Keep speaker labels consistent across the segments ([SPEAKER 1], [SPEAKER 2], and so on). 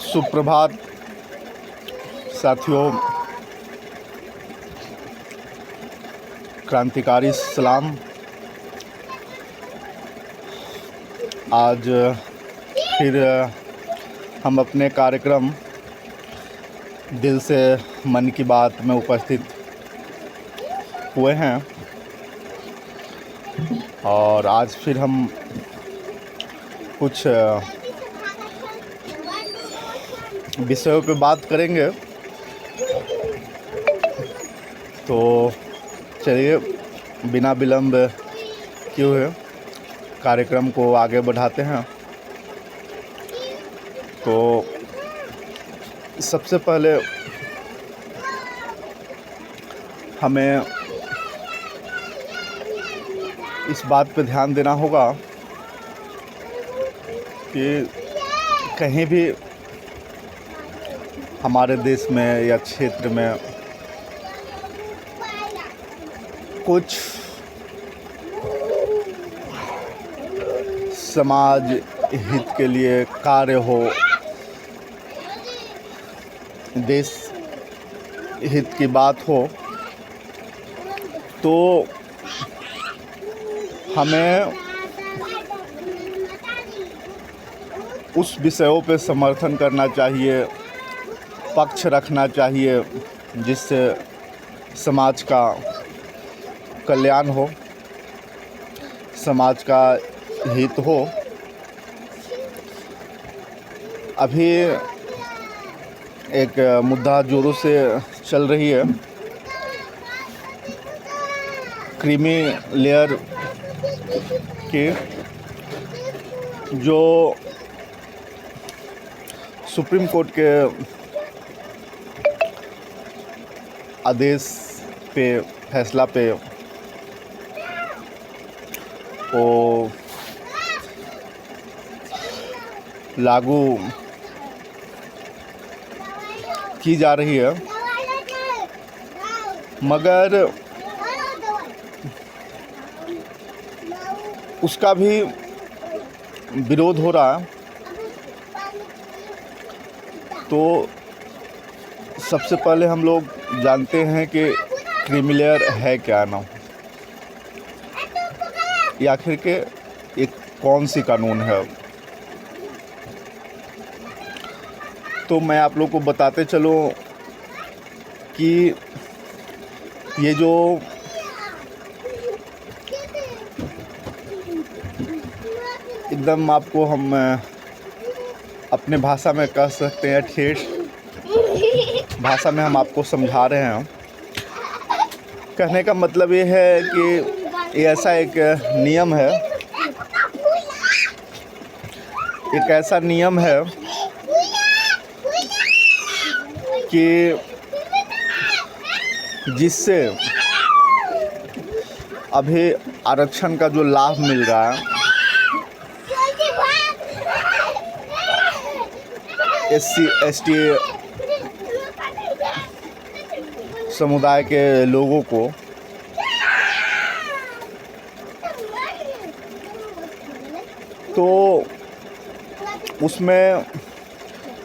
[SPEAKER 1] सुप्रभात साथियों, क्रांतिकारी सलाम। आज फिर हम अपने कार्यक्रम दिल से मन की बात में उपस्थित हुए हैं और आज फिर हम कुछ विषयों पे बात करेंगे। तो चलिए बिना विलंब किए हुए कार्यक्रम को आगे बढ़ाते हैं। तो सबसे पहले हमें इस बात पे ध्यान देना होगा कि कहीं भी हमारे देश में या क्षेत्र में कुछ समाज हित के लिए कार्य हो, देश हित की बात हो, तो हमें उस विषयों पे समर्थन करना चाहिए, पक्ष रखना चाहिए, जिससे समाज का कल्याण हो, समाज का हित हो। अभी एक मुद्दा जोरों से चल रही है, क्रीमी लेयर की, जो सुप्रीम कोर्ट के आदेश पे, फैसला पे वो लागू की जा रही है, मगर उसका भी विरोध हो रहा है। तो सबसे पहले हम लोग जानते हैं कि क्रीमी लेयर है क्या ना, या आखिर के एक कौन सी कानून है। तो मैं आप लोग को बताते चलूं कि ये जो एकदम आपको हम अपने भाषा में कह सकते हैं, ठेठ भाषा में हम आपको समझा रहे हैं। कहने का मतलब ये है कि ये ऐसा एक नियम है, एक ऐसा नियम है कि जिससे अभी आरक्षण का जो लाभ मिल रहा है SC ST समुदाय के लोगों को, तो उसमें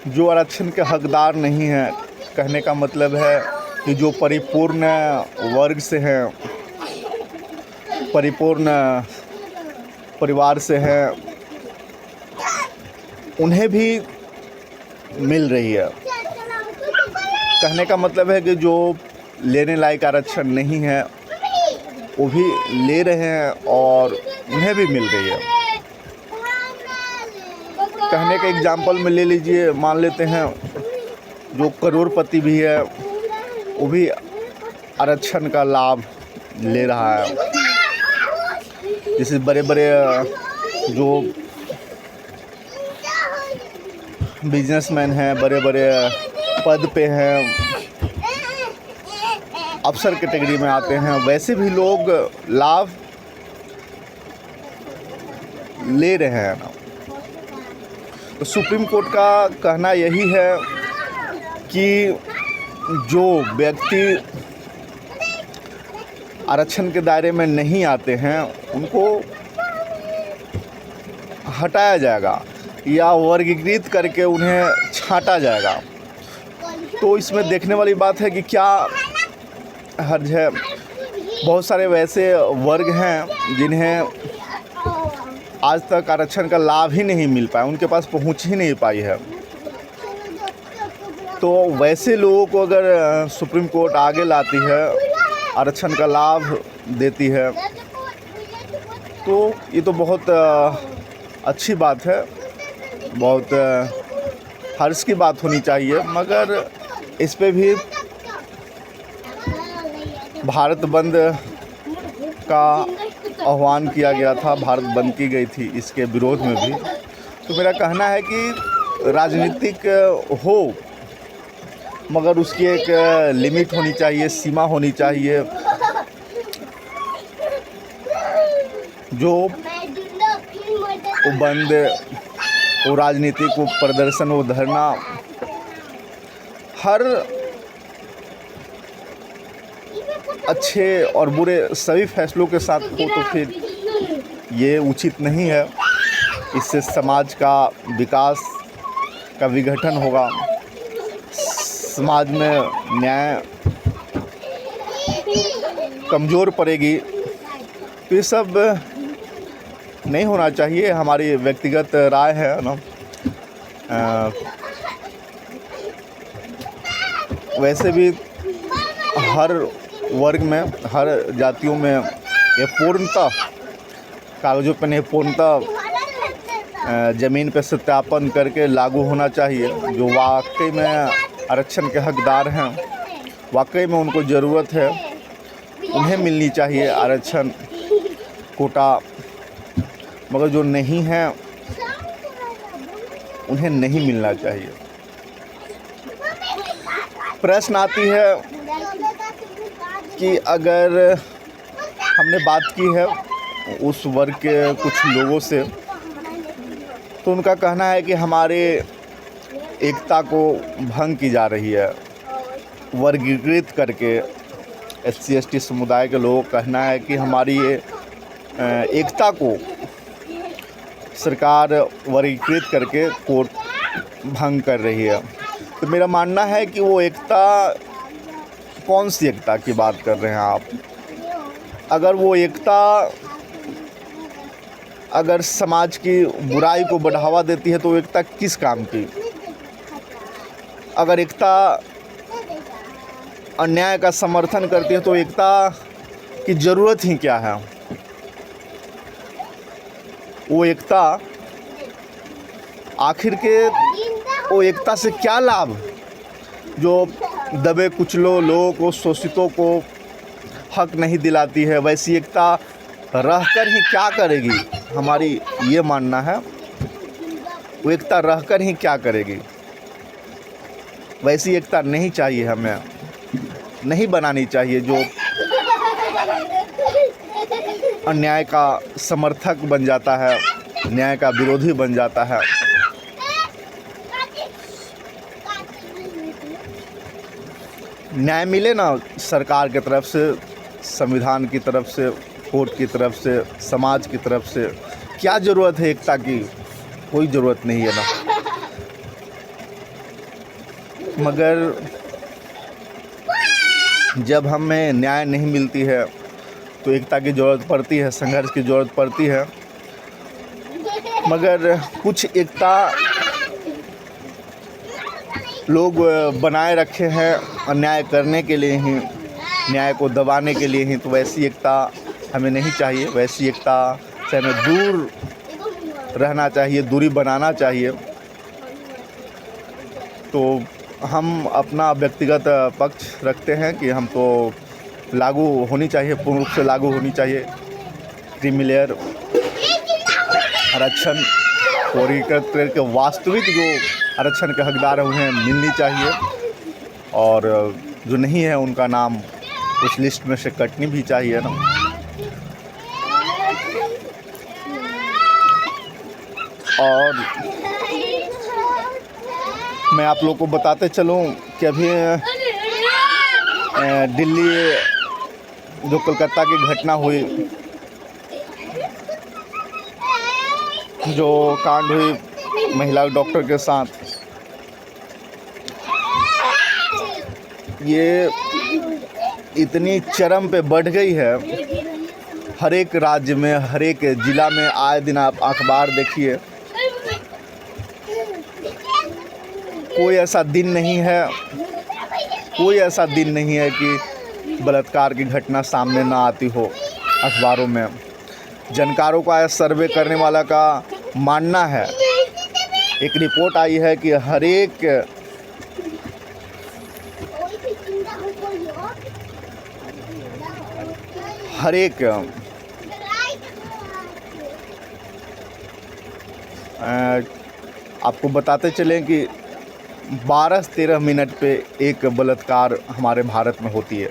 [SPEAKER 1] जो आरक्षण के हकदार नहीं हैं, कहने का मतलब है कि जो परिपूर्ण वर्ग से हैं, परिपूर्ण परिवार से हैं, उन्हें भी मिल रही है। कहने का मतलब है कि जो लेने लायक आरक्षण नहीं है वो भी ले रहे हैं और उन्हें भी मिल रही है। कहने का एग्जाम्पल में ले लीजिए, मान लेते हैं जो करोड़पति भी है वो भी आरक्षण का लाभ ले रहा है। जैसे बड़े बड़े जो बिजनेसमैन हैं, बड़े बड़े पद पे हैं, अफसर कैटेगरी में आते हैं, वैसे भी लोग लाभ ले रहे हैं ना। तो सुप्रीम कोर्ट का कहना यही है कि जो व्यक्ति आरक्षण के दायरे में नहीं आते हैं उनको हटाया जाएगा या वर्गीकृत करके उन्हें छांटा जाएगा। तो इसमें देखने वाली बात है कि क्या हर्ज है। बहुत सारे वैसे वर्ग हैं जिन्हें आज तक आरक्षण का लाभ ही नहीं मिल पाया, उनके पास पहुंच ही नहीं पाई है। तो वैसे लोगों को अगर सुप्रीम कोर्ट आगे लाती है, आरक्षण का लाभ देती है, तो ये तो बहुत अच्छी बात है, बहुत हर्ष की बात होनी चाहिए। मगर इस पे भी भारत बंद का आह्वान किया गया था, भारत बंद की गई थी, इसके विरोध में भी। तो मेरा कहना है कि राजनीतिक हो मगर उसकी एक लिमिट होनी चाहिए, सीमा होनी चाहिए। जो वो बंद, वो राजनीतिक, वो प्रदर्शन, वो धरना, हर अच्छे और बुरे सभी फैसलों के साथ हो तो फिर ये उचित नहीं है। इससे समाज का विकास का विघटन होगा, समाज में न्याय कमज़ोर पड़ेगी। तो ये सब नहीं होना चाहिए। हमारी व्यक्तिगत राय है ना। वैसे भी हर वर्ग में, हर जातियों में ये पूर्णतः कागज़ों पर नहीं, पूर्णतः ज़मीन पर सत्यापन करके लागू होना चाहिए। जो वाकई में आरक्षण के हकदार हैं, वाकई में उनको ज़रूरत है, उन्हें मिलनी चाहिए आरक्षण, कोटा। मगर जो नहीं हैं उन्हें नहीं मिलना चाहिए। प्रश्न आती है कि अगर हमने बात की है उस वर्ग के कुछ लोगों से, तो उनका कहना है कि हमारे एकता को भंग की जा रही है, वर्गीकृत करके। SC ST समुदाय के लोगों का कहना है कि हमारी ये एकता को सरकार वर्गीकृत करके कोर्ट भंग कर रही है। तो मेरा मानना है कि वो एकता, कौन सी एकता की बात कर रहे हैं आप? अगर वो एकता अगर समाज की बुराई को बढ़ावा देती है तो एकता किस काम की? अगर एकता अन्याय का समर्थन करती है तो एकता की ज़रूरत ही क्या है? वो एकता, आखिर के वो एकता से क्या लाभ जो दबे कुचलो लोगों को, शोषितों को हक नहीं दिलाती है? वैसी एकता रहकर ही क्या करेगी? हमारी ये मानना है, वो एकता रहकर ही क्या करेगी? वैसी एकता नहीं चाहिए, हमें नहीं बनानी चाहिए जो अन्याय का समर्थक बन जाता है, न्याय का विरोधी बन जाता है। न्याय मिले ना सरकार की तरफ से, संविधान की तरफ से, कोर्ट की तरफ से, समाज की तरफ से। क्या ज़रूरत है एकता की? कोई ज़रूरत नहीं है ना। मगर जब हमें न्याय नहीं मिलती है तो एकता की ज़रूरत पड़ती है, संघर्ष की ज़रूरत पड़ती है। मगर कुछ एकता लोग बनाए रखे हैं अन्याय करने के लिए ही, न्याय को दबाने के लिए ही। तो वैसी एकता हमें नहीं चाहिए। वैसी एकता से हमें दूर रहना चाहिए, दूरी बनाना चाहिए। तो हम अपना व्यक्तिगत पक्ष रखते हैं कि हम तो लागू होनी चाहिए, पूर्ण रूप से लागू होनी चाहिए क्रीमी लेयर आरक्षण। वर्गीकृत करके वास्तविक जो आरक्षण के हकदार हैं उन्हें मिलनी चाहिए, और जो नहीं है उनका नाम उस लिस्ट में से कटनी भी चाहिए ना। और मैं आप लोग को बताते चलूं कि अभी दिल्ली जो कोलकाता की घटना हुई, जो कांड हुई महिला डॉक्टर के साथ, ये इतनी चरम पे बढ़ गई है। हर एक राज्य में, हर एक ज़िला में आए दिन आप अखबार देखिए, कोई ऐसा दिन नहीं है, कोई ऐसा दिन नहीं है कि बलात्कार की घटना सामने ना आती हो अखबारों में। जानकारों का सर्वे करने वाला का मानना है, एक रिपोर्ट आई है कि हर एक आपको बताते चलें कि 12 से 13 मिनट पे एक बलात्कार हमारे भारत में होती है।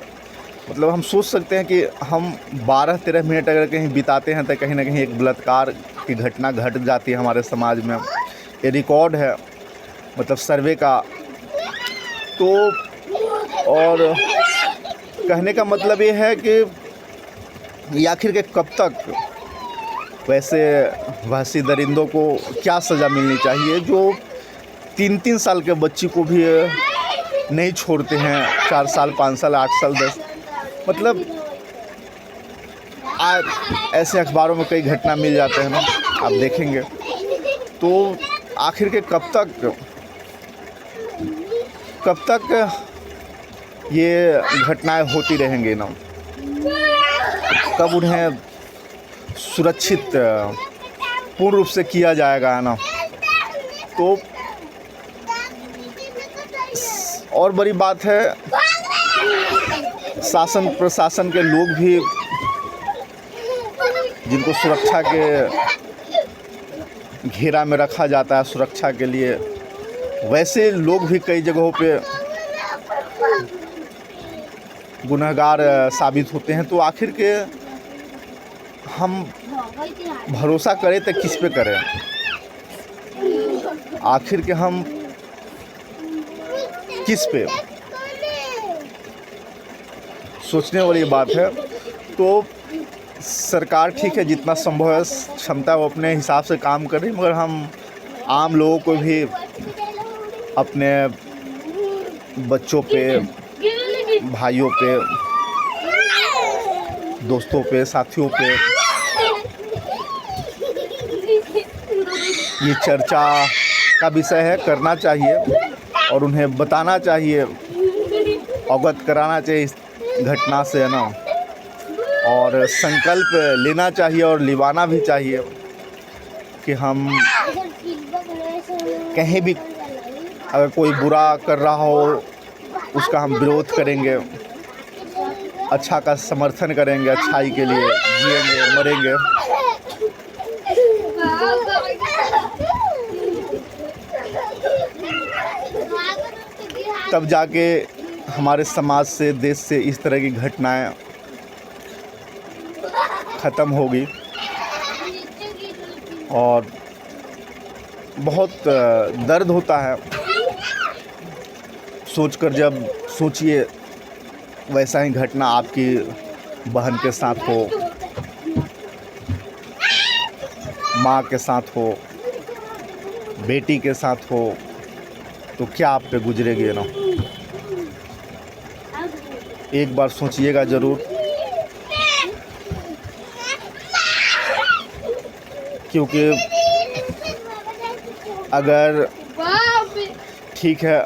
[SPEAKER 1] मतलब हम सोच सकते हैं कि हम 12-13 मिनट अगर कहीं बिताते हैं तो कहीं ना कहीं एक बलात्कार की घटना घट जाती है हमारे समाज में। ये रिकॉर्ड है, मतलब सर्वे का। तो और कहने का मतलब ये है कि आखिर के कब तक वैसे वहशी दरिंदों को क्या सज़ा मिलनी चाहिए जो 3-3 साल के बच्ची को भी नहीं छोड़ते हैं, 4 साल, 5 साल, 8 साल, 10। मतलब आज ऐसे अखबारों में कई घटना मिल जाते हैं ना, आप देखेंगे। तो आखिर के कब तक ये घटनाएं होती रहेंगी ना? कब उन्हें सुरक्षित पूर्ण रूप से किया जाएगा, है ना? तो और बड़ी बात है, शासन प्रशासन के लोग भी जिनको सुरक्षा के घेरा में रखा जाता है, सुरक्षा के लिए, वैसे लोग भी कई जगहों पे गुनहगार साबित होते हैं। तो आखिर के हम भरोसा करें तो किस पे करें? आखिर के हम किस पे? सोचने वाली बात है। तो सरकार ठीक है, जितना संभव है क्षमता वो अपने हिसाब से काम करे, मगर हम आम लोगों को भी अपने बच्चों पे, भाइयों पे, दोस्तों पे, साथियों पे ये चर्चा का विषय है, करना चाहिए और उन्हें बताना चाहिए, अवगत कराना चाहिए इस घटना से, है ना? और संकल्प लेना चाहिए और निभाना भी चाहिए कि हम कहीं भी अगर कोई बुरा कर रहा हो उसका हम विरोध करेंगे, अच्छा का समर्थन करेंगे, अच्छाई के लिए जिएंगे, मरेंगे। तब जाके हमारे समाज से, देश से इस तरह की घटनाएं ख़त्म होगी। और बहुत दर्द होता है सोचकर, जब सोचिए वैसा ही घटना आपकी बहन के साथ हो, माँ के साथ हो, बेटी के साथ हो, तो क्या आप पे गुजरेगी ना? एक बार सोचिएगा ज़रूर, क्योंकि अगर ठीक है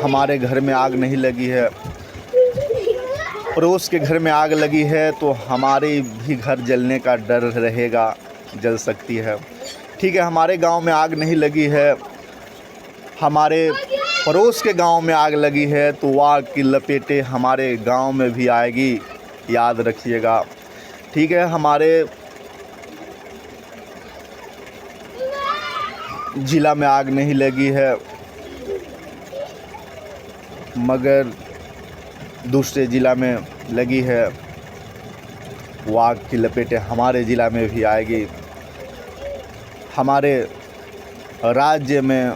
[SPEAKER 1] हमारे घर में आग नहीं लगी है, पड़ोस के घर में आग लगी है, तो हमारे भी घर जलने का डर रहेगा, जल सकती है। ठीक है, हमारे गांव में आग नहीं लगी है, हमारे पड़ोस के गांव में आग लगी है, तो वो आग की लपेटें हमारे गांव में भी आएगी, याद रखिएगा। ठीक है, हमारे ज़िला में आग नहीं लगी है, मगर दूसरे ज़िला में लगी है, वो आग की लपेटें हमारे ज़िला में भी आएगी। हमारे राज्य में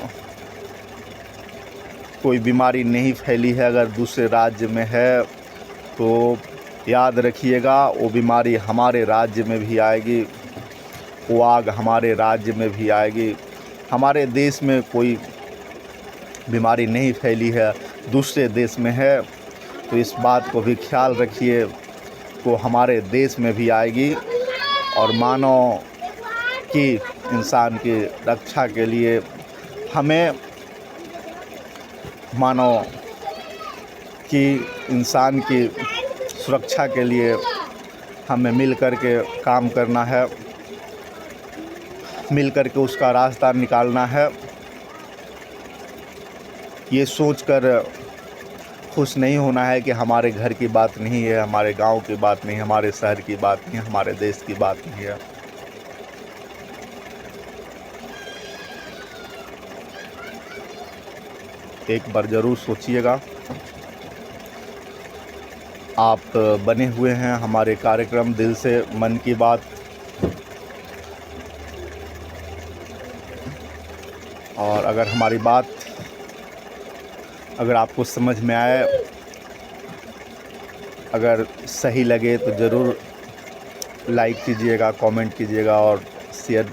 [SPEAKER 1] कोई बीमारी नहीं फैली है, अगर दूसरे राज्य में है तो याद रखिएगा वो बीमारी हमारे राज्य में भी आएगी, वो आग हमारे राज्य में भी आएगी। हमारे देश में कोई बीमारी नहीं फैली है, दूसरे देश में है, तो इस बात को भी ख्याल रखिए को हमारे देश में भी आएगी। और मानव की, इंसान की रक्षा के लिए हमें, मानव की, इंसान की सुरक्षा के लिए हमें मिल कर के काम करना है, मिल कर के उसका रास्ता निकालना है। ये सोचकर खुश नहीं होना है कि हमारे घर की बात नहीं है, हमारे गांव की बात नहीं, हमारे शहर की बात नहीं, हमारे देश की बात नहीं है। एक बार ज़रूर सोचिएगा। आप बने हुए हैं हमारे कार्यक्रम दिल से मन की बात, और अगर हमारी बात अगर आपको समझ में आए, अगर सही लगे तो ज़रूर लाइक कीजिएगा, कमेंट कीजिएगा और शेयर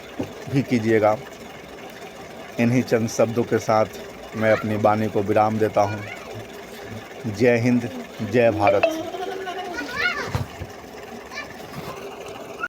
[SPEAKER 1] भी कीजिएगा। इन्हीं चंद शब्दों के साथ मैं अपनी वाणी को विराम देता हूँ। जय हिंद, जय भारत।